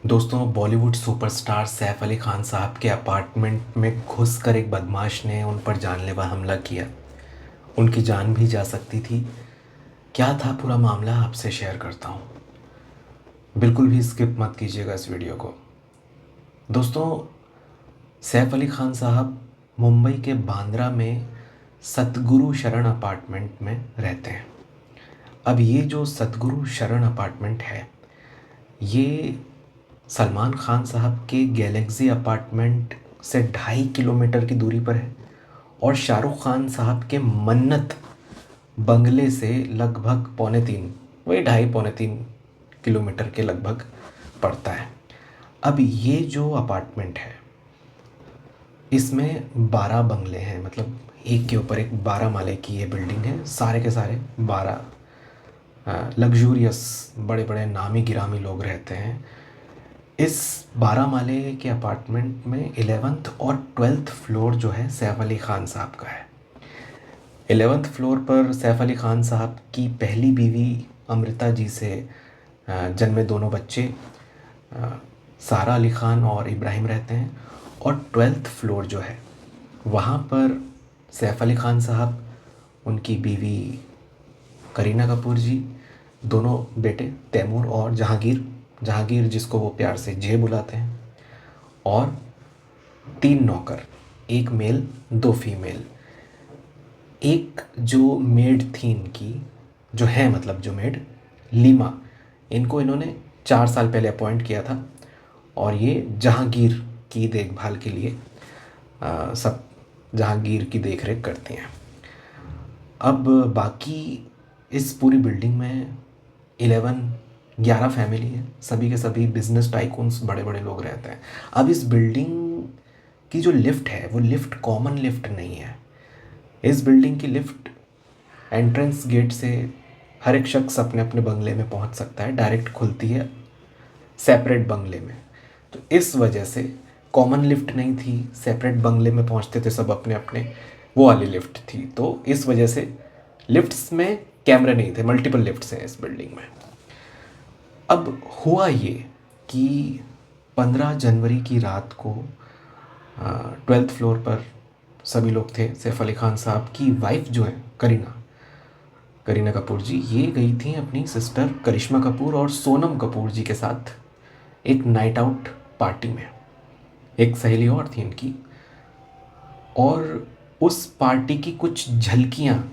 दोस्तों, बॉलीवुड सुपरस्टार सैफ अली खान साहब के अपार्टमेंट में घुसकर एक बदमाश ने उन पर जानलेवा हमला किया। उनकी जान भी जा सकती थी। क्या था पूरा मामला, आपसे शेयर करता हूँ। बिल्कुल भी स्किप मत कीजिएगा इस वीडियो को। दोस्तों, सैफ अली खान साहब मुंबई के बांद्रा में सतगुरु शरण अपार्टमेंट में रहते हैं। अब ये जो सतगुरु शरण अपार्टमेंट है, ये सलमान खान साहब के गैलेक्सी अपार्टमेंट से 2.5 किलोमीटर की दूरी पर है और शाहरुख खान साहब के मन्नत बंगले से लगभग 2.5 वही 2.5 पौने 3 किलोमीटर के लगभग पड़ता है। अब ये जो अपार्टमेंट है, इसमें 12 बंगले हैं, मतलब एक के ऊपर एक 12 माले की ये बिल्डिंग है। सारे के सारे 12 लग्जूरियस बड़े बड़े नामी गिरामी लोग रहते हैं। इस 12 माले के अपार्टमेंट में 11th और 12th फ्लोर जो है सैफ अली ख़ान साहब का है। 11th फ्लोर पर सैफ अली ख़ान साहब की पहली बीवी अमृता जी से जन्मे दोनों बच्चे सारा अली ख़ान और इब्राहिम रहते हैं। और 12th फ्लोर जो है वहाँ पर सैफ अली ख़ान साहब, उनकी बीवी करीना कपूर जी, दोनों बेटे तैमूर और जहांगीर जिसको वो प्यार से जे बुलाते हैं, और 3 नौकर, एक मेल 2 फीमेल। एक जो मेड थी इनकी, जो है मतलब जो मेड लीमा, इनको इन्होंने 4 साल पहले अपॉइंट किया था और ये जहांगीर की देखभाल के लिए सब जहांगीर की देखरेख करती हैं। अब बाकी इस पूरी बिल्डिंग में 11 फैमिली है, सभी के सभी बिजनेस टाइकून्स बड़े बड़े लोग रहते हैं। अब इस बिल्डिंग की जो लिफ्ट है वो लिफ्ट कॉमन लिफ्ट नहीं है। इस बिल्डिंग की लिफ्ट एंट्रेंस गेट से हर एक शख्स अपने अपने बंगले में पहुंच सकता है, डायरेक्ट खुलती है सेपरेट बंगले में। तो इस वजह से कॉमन लिफ्ट नहीं थी, सेपरेट बंगले में पहुंचते थे सब अपने अपने, वो वाली लिफ्ट थी। तो इस वजह से लिफ्ट्स में कैमरे नहीं थे, मल्टीपल लिफ्ट्स हैं इस बिल्डिंग में। अब हुआ ये कि 15 जनवरी की रात को 12th फ्लोर पर सभी लोग थे। सैफ अली खान साहब की वाइफ जो है करीना कपूर जी, ये गई थी अपनी सिस्टर करिश्मा कपूर और सोनम कपूर जी के साथ एक नाइट आउट पार्टी में। एक सहेली और थी इनकी, और उस पार्टी की कुछ झलकियाँ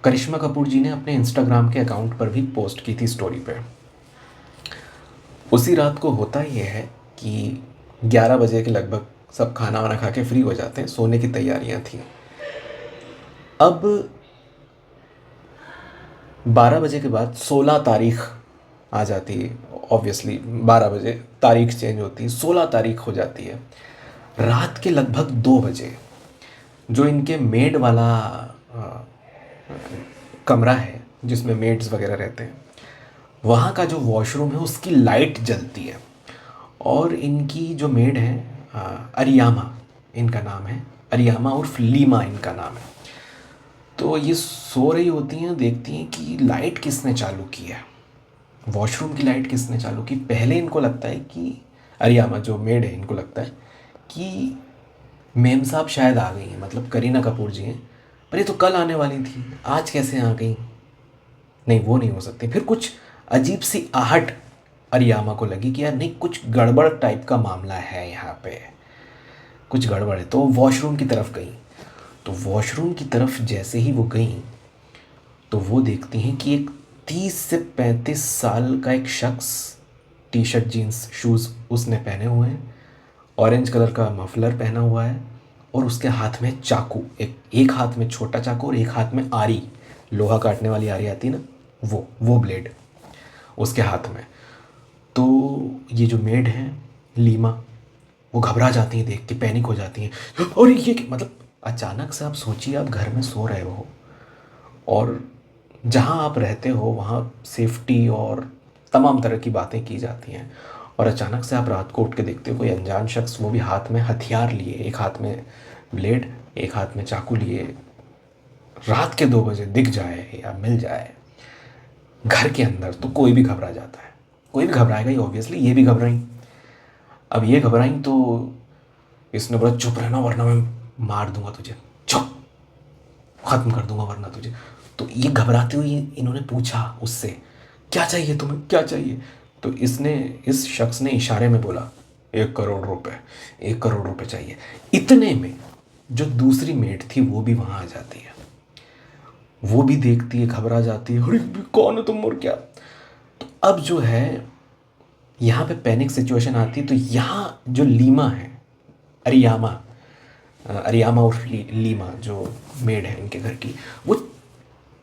करिश्मा कपूर जी ने अपने इंस्टाग्राम के अकाउंट पर भी पोस्ट की थी स्टोरी पे। उसी रात को होता यह है कि 11 बजे के लगभग सब खाना वाना खा के फ्री हो जाते हैं, सोने की तैयारियां थी। अब 12 बजे के बाद 16 तारीख आ जाती है। ऑब्वियसली 12 बजे तारीख चेंज होती है, 16 तारीख हो जाती है। रात के लगभग 2 बजे जो इनके मेड वाला कमरा है जिसमें मेड्स वगैरह रहते हैं, वहाँ का जो वॉशरूम है उसकी लाइट जलती है। और इनकी जो मेड है अरियामा, इनका नाम है अरियामा उर्फ लीमा इनका नाम है। तो ये सो रही होती हैं, देखती हैं कि लाइट किसने चालू की है, वॉशरूम की लाइट किसने चालू की। पहले इनको लगता है कि अरियामा जो मेड है, इनको लगता है कि मेम साहब शायद आ गई हैं, मतलब करीना कपूर जी हैं, पर ये तो कल आने वाली थी, आज कैसे आ गई। नहीं, वो नहीं हो सकती। फिर कुछ अजीब सी आहट अरियामा को लगी कि यार नहीं, कुछ गड़बड़ टाइप का मामला है यहाँ पे, कुछ गड़बड़ है। तो वॉशरूम की तरफ गई। तो वॉशरूम की तरफ जैसे ही वो गई तो वो देखती हैं कि एक 30 से 35 साल का एक शख्स, टी शर्ट जीन्स शूज़ उसने पहने हुए हैं, ऑरेंज कलर का मफलर पहना हुआ है, और उसके हाथ में चाकू, एक हाथ में छोटा चाकू और एक हाथ में आरी, लोहा काटने वाली आरी आती है ना, वो ब्लेड उसके हाथ में। तो ये जो मेड है लीमा, वो घबरा जाती हैं, देख के पैनिक हो जाती हैं। और ये मतलब अचानक से आप सोचिए, आप घर में सो रहे हो और जहाँ आप रहते हो वहाँ सेफ्टी और तमाम तरह की बातें की जाती हैं, और अचानक से आप रात को उठ के देखते हो कोई अनजान शख्स, वो भी हाथ में हथियार लिए, एक हाथ में ब्लेड एक हाथ में चाकू लिए, रात के 2 बजे दिख जाए या मिल जाए घर के अंदर, तो कोई भी घबरा जाता है। कोई भी घबराएगा ही ऑब्वियसली, ये भी घबराई। अब ये घबराई तो इसने बोला चुप रहना वरना मैं मार दूंगा तुझे, चुप, ख़त्म कर दूंगा वरना तुझे। तो ये घबराते हुए इन्होंने पूछा उससे, क्या चाहिए तुम्हें, क्या चाहिए? तो इस शख्स ने इशारे में बोला 1 करोड़ रुपए, 1 करोड़ रुपए चाहिए। इतने में जो दूसरी मेट थी वो भी वहाँ आ जाती है, वो भी देखती है, घबरा जाती है, अरे कौन हो तुम और क्या। तो अब जो है यहाँ पे पैनिक सिचुएशन आती है। तो यहाँ जो लीमा है, अरियामा उर्फ लीमा जो मेड है इनके घर की, वो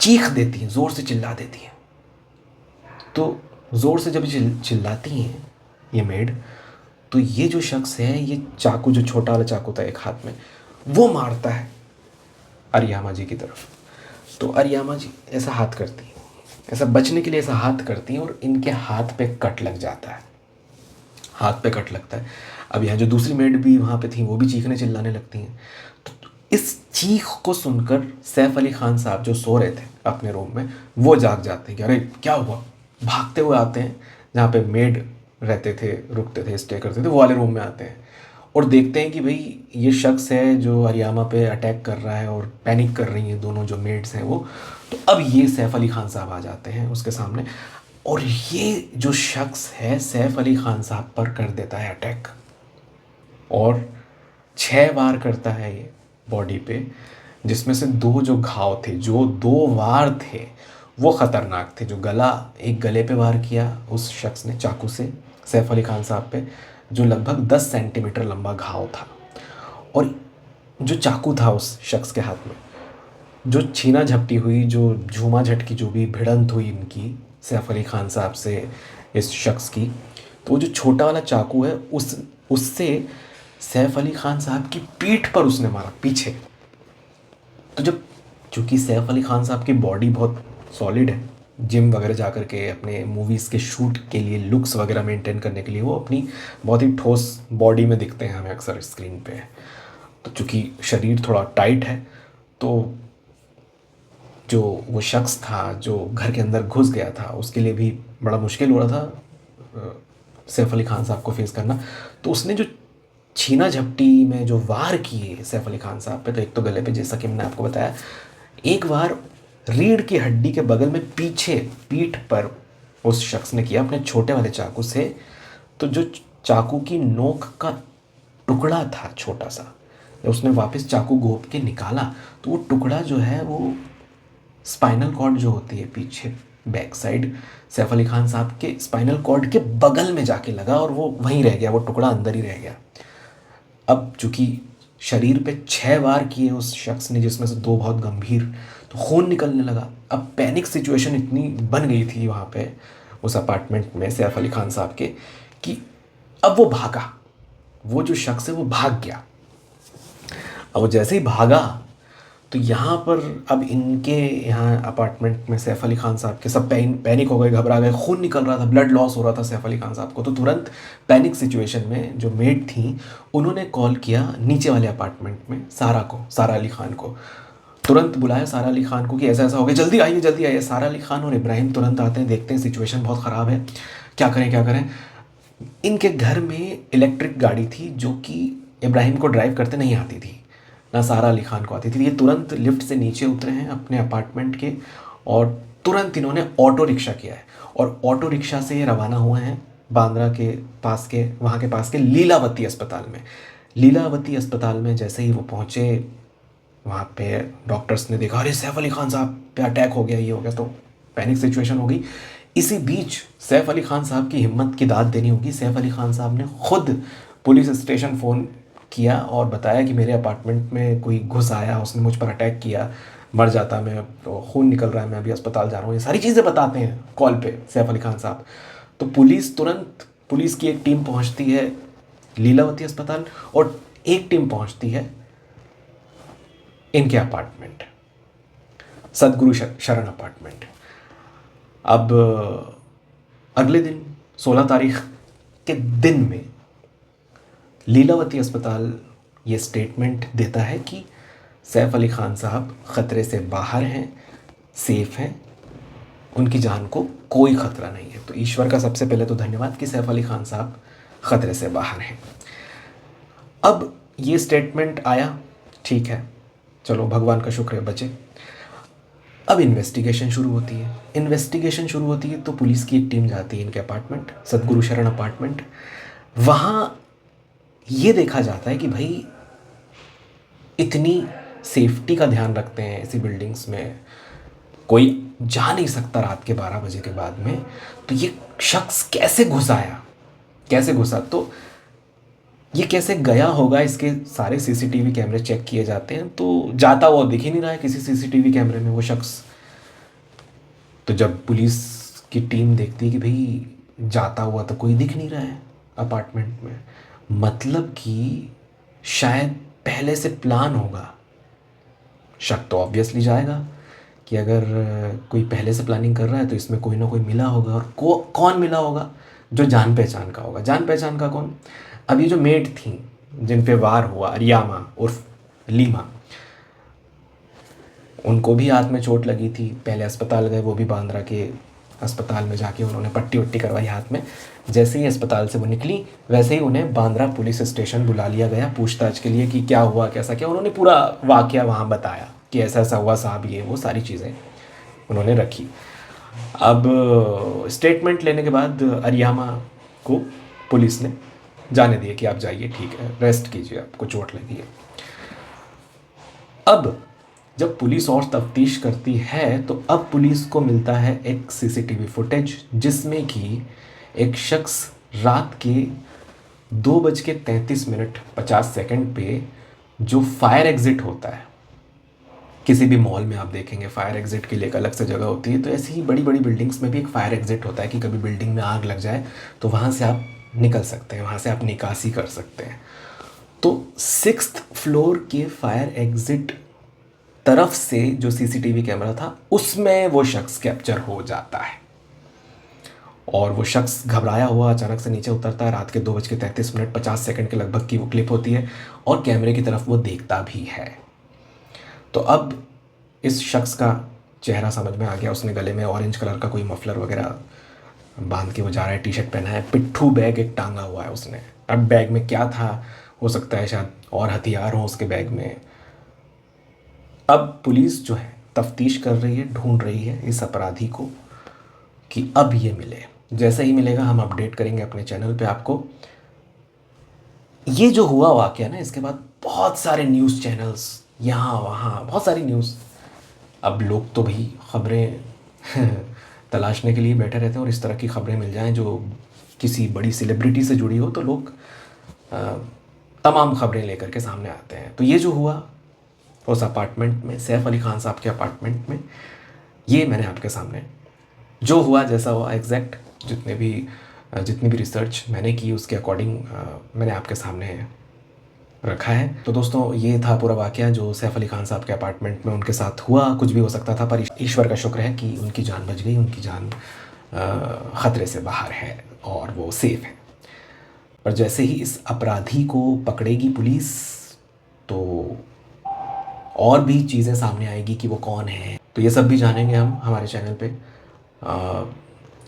चीख देती है, ज़ोर से चिल्ला देती है। तो ज़ोर से जब चिल्लाती हैं ये मेड, तो ये जो शख्स है, ये चाकू, जो छोटा वाला चाकू था एक हाथ में, वो मारता है अरियामा जी की तरफ। तो अरियामा जी ऐसा हाथ करती हैं, ऐसा बचने के लिए ऐसा हाथ करती हैं, और इनके हाथ पे कट लग जाता है, हाथ पे कट लगता है। अब यहाँ जो दूसरी मेड भी वहाँ पे थी वो भी चीखने चिल्लाने लगती हैं। तो इस चीख को सुनकर सैफ अली खान साहब जो सो रहे थे अपने रूम में, वो जाग जाते हैं कि अरे क्या हुआ। भागते हुए आते हैं जहाँ पे मेड रहते थे, रुकते थे, स्टे करते थे, वो वाले रूम में आते हैं और देखते हैं कि भाई ये शख्स है जो अरियामा पे अटैक कर रहा है और पैनिक कर रही हैं दोनों जो मेड्स हैं वो। तो अब ये सैफ अली खान साहब आ जाते हैं उसके सामने, और ये जो शख्स है सैफ अली खान साहब पर कर देता है अटैक, और 6 वार करता है ये बॉडी पे, जिसमें से 2 जो घाव थे, जो 2 वार थे वो ख़तरनाक थे। जो एक गले पे वार किया उस शख्स ने चाकू से सैफ अली खान साहब पे, जो लगभग 10 सेंटीमीटर लंबा घाव था, और जो चाकू था उस शख्स के हाथ में, जो छीना झपटी हुई, जो झूमा झटकी, जो भी भिड़ंत हुई इनकी सैफ अली खान साहब से इस शख्स की, तो वो जो छोटा वाला चाकू है उससे सैफ अली खान साहब की पीठ पर उसने मारा, पीछे। तो जब, चूँकि सैफ अली खान साहब की बॉडी बहुत सॉलिड है, जिम वगैरह जा कर के अपने मूवीज़ के शूट के लिए, लुक्स वगैरह मेंटेन करने के लिए वो अपनी बहुत ही ठोस बॉडी में दिखते हैं हमें अक्सर स्क्रीन पे। तो चूँकि शरीर थोड़ा टाइट है, तो जो वो शख्स था जो घर के अंदर घुस गया था, उसके लिए भी बड़ा मुश्किल हो रहा था सैफ अली खान साहब को फेस करना। तो उसने जो छीना झपटी में जो वार किए सैफ अली खान साहब पे, तो एक तो गले पे, जैसा कि मैंने आपको बताया, एक वार रीढ़ की हड्डी के बगल में पीछे पीठ पर उस शख्स ने किया अपने छोटे वाले चाकू से। तो जो चाकू की नोक का टुकड़ा था छोटा सा, जब उसने वापस चाकू घोंप के निकाला, तो वो टुकड़ा जो है वो स्पाइनल कॉर्ड जो होती है पीछे बैक साइड, सैफ अली खान साहब के स्पाइनल कॉर्ड के बगल में जाके लगा, और वो वहीं रह गया, वो टुकड़ा अंदर ही रह गया। अब चूँकि शरीर पे 6 वार किए उस शख्स ने, जिसमें से 2 बहुत गंभीर, तो खून निकलने लगा। अब पैनिक सिचुएशन इतनी बन गई थी वहाँ पे उस अपार्टमेंट में सैफ अली खान साहब के, कि अब वो भागा, वो जो शख्स है वो भाग गया। अब वो जैसे ही भागा, तो यहाँ पर अब इनके यहाँ अपार्टमेंट में सैफ अली खान साहब के सब पैनिक हो गए, घबरा गए, खून निकल रहा था, ब्लड लॉस हो रहा था सैफ अली खान साहब को। तो तुरंत पैनिक सिचुएशन में जो मेड थी उन्होंने कॉल किया नीचे वाले अपार्टमेंट में सारा अली खान को, तुरंत बुलाया सारा अली खान को कि ऐसा ऐसा हो गया, जल्दी आइए जल्दी आइए। सारा अली खान और इब्राहिम तुरंत आते हैं, देखते हैं सिचुएशन बहुत ख़राब है, क्या करें क्या करें। इनके घर में इलेक्ट्रिक गाड़ी थी जो कि इब्राहिम को ड्राइव करते नहीं आती थी, ना सारा अली खान को आती थी। ये तुरंत लिफ्ट से नीचे उतरे हैं अपने अपार्टमेंट के, और तुरंत इन्होंने ऑटो रिक्शा किया है, और ऑटो रिक्शा से रवाना हुए हैं बांद्रा के पास के, वहाँ के पास के लीलावती अस्पताल में। लीलावती अस्पताल में जैसे ही वो पहुँचे, वहाँ पे डॉक्टर्स ने देखा, अरे सैफ अली खान साहब पे अटैक हो गया, ये हो गया, तो पैनिक सिचुएशन हो गई। इसी बीच सैफ अली खान साहब की हिम्मत की दाद देनी होगी, सैफ अली खान साहब ने खुद पुलिस स्टेशन फ़ोन किया और बताया कि मेरे अपार्टमेंट में कोई घुस आया, उसने मुझ पर अटैक किया, मर जाता मैं, तो खून निकल रहा है, मैं अभी अस्पताल जा रहा हूँ, ये सारी चीज़ें बताते हैं कॉल पे सैफ अली खान साहब। तो पुलिस की एक टीम पहुँचती है लीलावती अस्पताल, और एक टीम पहुँचती है इनके अपार्टमेंट, सदगुरु शरण अपार्टमेंट। अब अगले दिन 16 तारीख के दिन में लीलावती अस्पताल ये स्टेटमेंट देता है कि सैफ अली खान साहब ख़तरे से बाहर हैं, सेफ़ हैं, उनकी जान को कोई ख़तरा नहीं है। तो ईश्वर का सबसे पहले तो धन्यवाद कि सैफ अली खान साहब ख़तरे से बाहर हैं। अब ये स्टेटमेंट आया, ठीक है, चलो भगवान का शुक्र है बचे। अब इन्वेस्टिगेशन शुरू होती है। इन्वेस्टिगेशन शुरू होती है तो पुलिस की एक टीम जाती है इनके अपार्टमेंट, सदगुरु शरण अपार्टमेंट। वहाँ ये देखा जाता है कि भाई इतनी सेफ्टी का ध्यान रखते हैं ऐसी बिल्डिंग्स में, कोई जा नहीं सकता रात के 12 बजे के बाद में, तो ये शख्स कैसे घुस आया, कैसे घुसा, तो ये कैसे गया होगा, इसके सारे सीसीटीवी कैमरे चेक किए जाते हैं तो जाता हुआ दिख ही नहीं रहा है किसी सीसीटीवी कैमरे में वो शख्स। तो जब पुलिस की टीम देखती है कि भाई जाता हुआ तो कोई दिख नहीं रहा है अपार्टमेंट में, मतलब कि शायद पहले से प्लान होगा। शक तो ऑब्वियसली जाएगा कि अगर कोई पहले से प्लानिंग कर रहा है तो इसमें कोई ना कोई मिला होगा, और कौन मिला होगा, जो जान पहचान का होगा। जान पहचान का कौन? अब ये जो मेड थी जिन पे वार हुआ, रियामा उर्फ लीमा, उनको भी हाथ में चोट लगी थी। पहले अस्पताल गए, वो भी बांद्रा के अस्पताल में जाके उन्होंने पट्टी वट्टी करवाई हाथ में। जैसे ही अस्पताल से वो निकली वैसे ही उन्हें बांद्रा पुलिस स्टेशन बुला लिया गया पूछताछ के लिए कि क्या हुआ, कैसा क्या। उन्होंने पूरा वाकया वहाँ बताया कि ऐसा ऐसा हुआ साहब, ये वो सारी चीज़ें उन्होंने रखी। अब स्टेटमेंट लेने के बाद अरियामा को पुलिस ने जाने दिए कि आप जाइए, ठीक है, रेस्ट कीजिए, आपको चोट लगी है। अब जब पुलिस और तफ्तीश करती है तो अब पुलिस को मिलता है एक सीसीटीवी फुटेज जिसमें कि एक शख्स रात के 2:33:50 पे जो फायर एग्ज़िट होता है, किसी भी मॉल में आप देखेंगे फायर एग्ज़िट के लिए एक अलग से जगह होती है, तो ऐसी ही बड़ी बड़ी बिल्डिंग्स में भी एक फायर एग्ज़िट होता है कि कभी बिल्डिंग में आग लग जाए तो वहाँ से आप निकल सकते हैं, वहाँ से आप निकासी कर सकते हैं। तो 6th फ्लोर के फायर एग्ज़िट तरफ से जो सीसीटीवी कैमरा था उसमें वो शख्स कैप्चर हो जाता है, और वो शख्स घबराया हुआ अचानक से नीचे उतरता है। रात के 2:33:50 के लगभग की वो क्लिप होती है और कैमरे की तरफ वो देखता भी है। तो अब इस शख्स का चेहरा समझ में आ गया। उसने गले में ऑरेंज कलर का कोई मफलर वगैरह बांध के वो जा रहा है, टी शर्ट पहना है, पिट्ठू बैग एक टांगा हुआ है उसने। अब बैग में क्या था, हो सकता है शायद और हथियार हो उसके बैग में। अब पुलिस जो है तफ्तीश कर रही है, ढूंढ रही है इस अपराधी को कि अब ये मिले। जैसे ही मिलेगा हम अपडेट करेंगे अपने चैनल पे आपको। ये जो हुआ वाकया ना, इसके बाद बहुत सारे न्यूज़ चैनल्स यहाँ वहाँ, बहुत सारी न्यूज़। अब लोग तो भाई खबरें तलाशने के लिए बैठे रहते हैं, और इस तरह की खबरें मिल जाएं जो किसी बड़ी सेलिब्रिटी से जुड़ी हो तो लोग तमाम खबरें लेकर के सामने आते हैं। तो ये जो हुआ उस अपार्टमेंट में, सैफ अली खान साहब के अपार्टमेंट में, ये मैंने आपके सामने जो हुआ, जैसा हुआ एग्जैक्ट, जितनी भी रिसर्च मैंने की उसके अकॉर्डिंग मैंने आपके सामने रखा है। तो दोस्तों ये था पूरा वाकया जो सैफ अली खान साहब के अपार्टमेंट में उनके साथ हुआ। कुछ भी हो सकता था, पर ईश्वर का शुक्र है कि उनकी जान बच गई, उनकी जान ख़तरे से बाहर है और वो सेफ़ है। पर जैसे ही इस अपराधी को पकड़ेगी पुलिस तो और भी चीज़ें सामने आएगी कि वो कौन है। तो ये सब भी जानेंगे हम हमारे चैनल पे।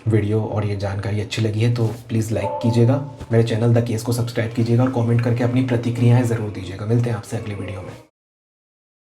वीडियो और ये जानकारी अच्छी लगी है तो प्लीज़ लाइक कीजिएगा, मेरे चैनल द केस को सब्सक्राइब कीजिएगा और कमेंट करके अपनी प्रतिक्रियाएं ज़रूर दीजिएगा। मिलते हैं आपसे अगली वीडियो में।